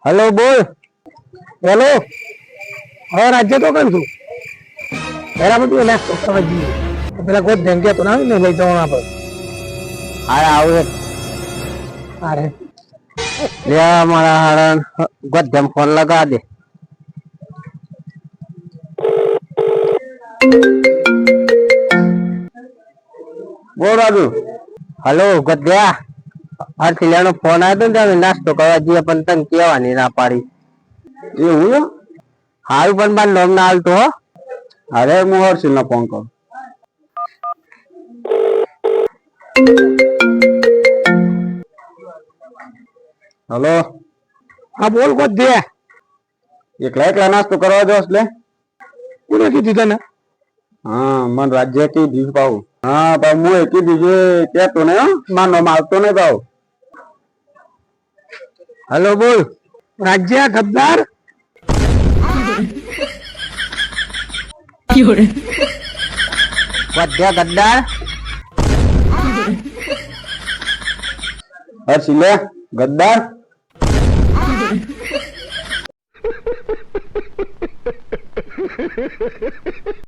Hello बोल। Hello और राज्य तो कर तू मेरा બધું નાસ્તો કરવા જઈએ તો પેલા ગોત ધંગ્યા તો ના ને લઈ જવાના પર હારા આવું અરે લે મારા હારા ગોત ધમ ફોન લગા દે બોલ રાજુ हेलो ગોત ગયા આરથી લેનો ફોન આવ્યો તો ને નાસ્તો કરવા જઈએ પણ તને કેવાની ના પાડી એવું હારું પણ બાર નામ ના હાલતો હો અરે હું હર્ષિલ ને ફોન કરું हेलो हाँ बोल को दे एकला एकला नास्तो करवा दो એટલે કોને કીધું તને હા મન રાજ્ય કી દીવ પાઉ હા પણ હું એકી દીજે કેતો ને માનો મારતો ને પાઉ हेलो बोल રાજ્ય ગદ્દાર ક્યોરે રાજ્ય ગદ્દાર હર્ષિલે ગદ્દાર